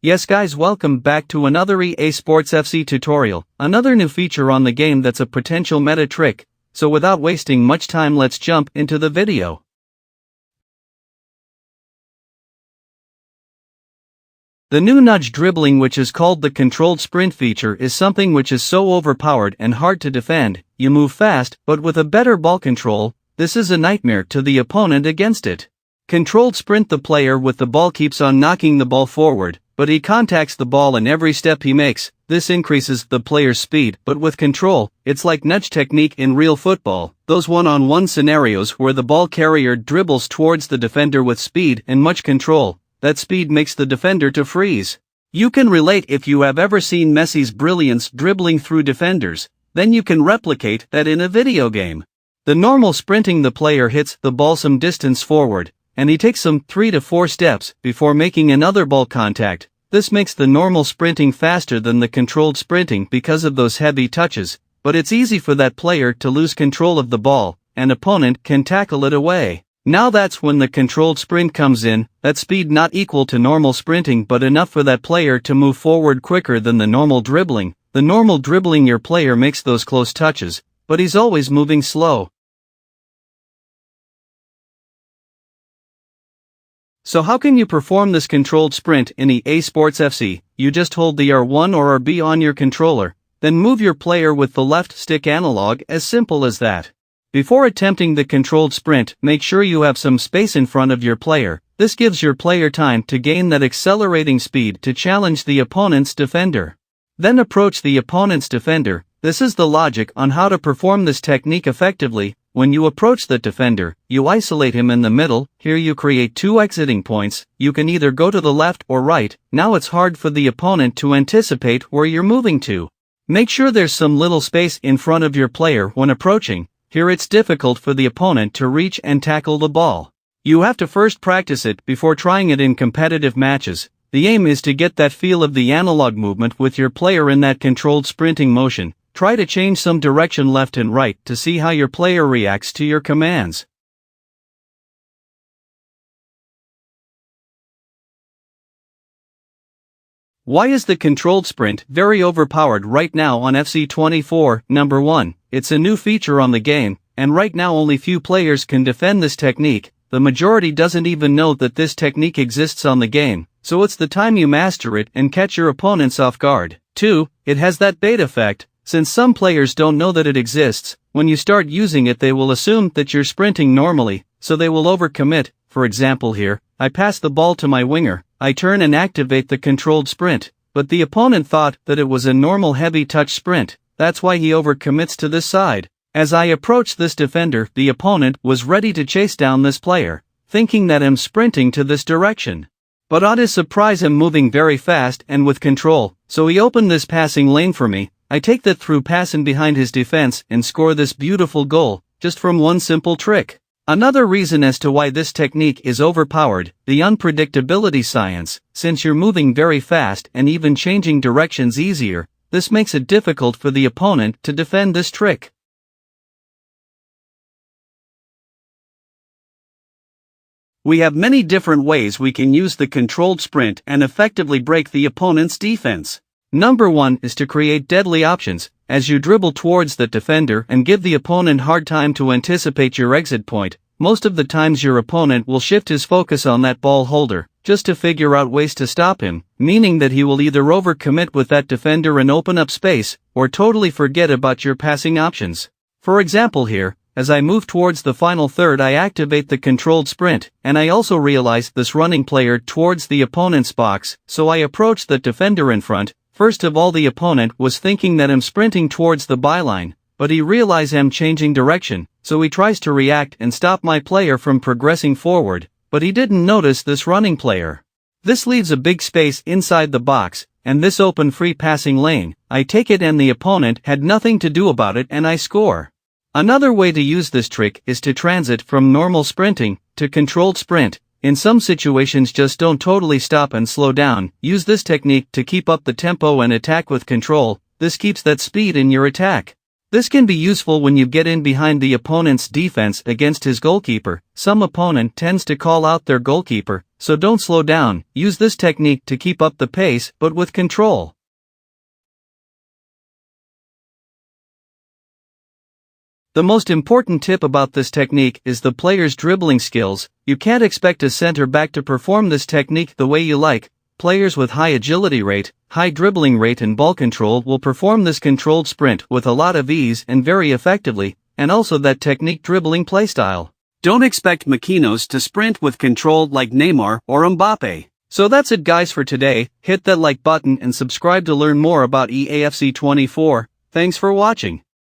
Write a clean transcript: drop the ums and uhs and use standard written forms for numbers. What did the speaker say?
Yes guys, welcome back to another EA Sports FC tutorial, another new feature on the game that's a potential meta trick, so without wasting much time let's jump into the video. The new nudge dribbling, which is called the controlled sprint feature, is something which is so overpowered and hard to defend. You move fast, but with a better ball control, this is a nightmare to the opponent against it. Controlled sprint, the player with the ball keeps on knocking the ball forward, but he contacts the ball in every step he makes. This increases the player's speed, but with control, it's like nudge technique in real football, those one-on-one scenarios where the ball carrier dribbles towards the defender with speed and much control. That speed makes the defender to freeze. You can relate if you have ever seen Messi's brilliance dribbling through defenders, then you can replicate that in a video game. The normal sprinting, the player hits the ball some distance forward, and he takes some 3 to 4 steps before making another ball contact. This makes the normal sprinting faster than the controlled sprinting because of those heavy touches, but it's easy for that player to lose control of the ball, and opponent can tackle it away. Now that's when the controlled sprint comes in, that speed not equal to normal sprinting but enough for that player to move forward quicker than the normal dribbling. The normal dribbling, your player makes those close touches, but he's always moving slow. So how can you perform this controlled sprint in EA Sports FC? You just hold the R1 or RB on your controller, then move your player with the left stick analog, as simple as that. Before attempting the controlled sprint, make sure you have some space in front of your player. This gives your player time to gain that accelerating speed to challenge the opponent's defender. Then approach the opponent's defender. This is the logic on how to perform this technique effectively. When you approach the defender, you isolate him in the middle. Here you create 2 exiting points. You can either go to the left or right. Now it's hard for the opponent to anticipate where you're moving to. Make sure there's some little space in front of your player when approaching. Here it's difficult for the opponent to reach and tackle the ball. You have to first practice it before trying it in competitive matches. The aim is to get that feel of the analog movement with your player in that controlled sprinting motion. Try to change some direction left and right to see how your player reacts to your commands. Why is the controlled sprint very overpowered right now on FC24? Number 1, it's a new feature on the game, and right now only few players can defend this technique. The majority doesn't even know that this technique exists on the game, so it's the time you master it and catch your opponents off guard. 2, it has that bait effect. Since some players don't know that it exists, when you start using it they will assume that you're sprinting normally, so they will overcommit. For example here, I pass the ball to my winger, I turn and activate the controlled sprint, but the opponent thought that it was a normal heavy touch sprint. That's why he overcommits to this side. As I approach this defender, the opponent was ready to chase down this player, thinking that I'm sprinting to this direction. But on his surprise I'm moving very fast and with control, so he opened this passing lane for me. I take that through pass in behind his defense and score this beautiful goal, just from one simple trick. Another reason as to why this technique is overpowered, the unpredictability science. Since you're moving very fast and even changing directions easier, this makes it difficult for the opponent to defend this trick. We have many different ways we can use the controlled sprint and effectively break the opponent's defense. Number 1 is to create deadly options. As you dribble towards the defender and give the opponent hard time to anticipate your exit point, most of the times your opponent will shift his focus on that ball holder, just to figure out ways to stop him, meaning that he will either overcommit with that defender and open up space, or totally forget about your passing options. For example here, as I move towards the final third I activate the controlled sprint, and I also realize this running player towards the opponent's box, so I approach the defender in front. First of all the opponent was thinking that I'm sprinting towards the byline, but he realized I'm changing direction, so he tries to react and stop my player from progressing forward, but he didn't notice this running player. This leaves a big space inside the box, and this open free passing lane. I take it and the opponent had nothing to do about it and I score. Another way to use this trick is to transit from normal sprinting to controlled sprint. In some situations just don't totally stop and slow down. Use this technique to keep up the tempo and attack with control. This keeps that speed in your attack. This can be useful when you get in behind the opponent's defense against his goalkeeper. Some opponent tends to call out their goalkeeper, So don't slow down, use this technique to keep up the pace but with control. The most important tip about this technique is the player's dribbling skills. You can't expect a center back to perform this technique the way you like. Players with high agility rate, high dribbling rate and ball control will perform this controlled sprint with a lot of ease and very effectively, and also that technique dribbling playstyle. Don't expect Maquinos to sprint with control like Neymar or Mbappe. So that's it guys for today. Hit that like button and subscribe to learn more about EAFC 24. Thanks for watching.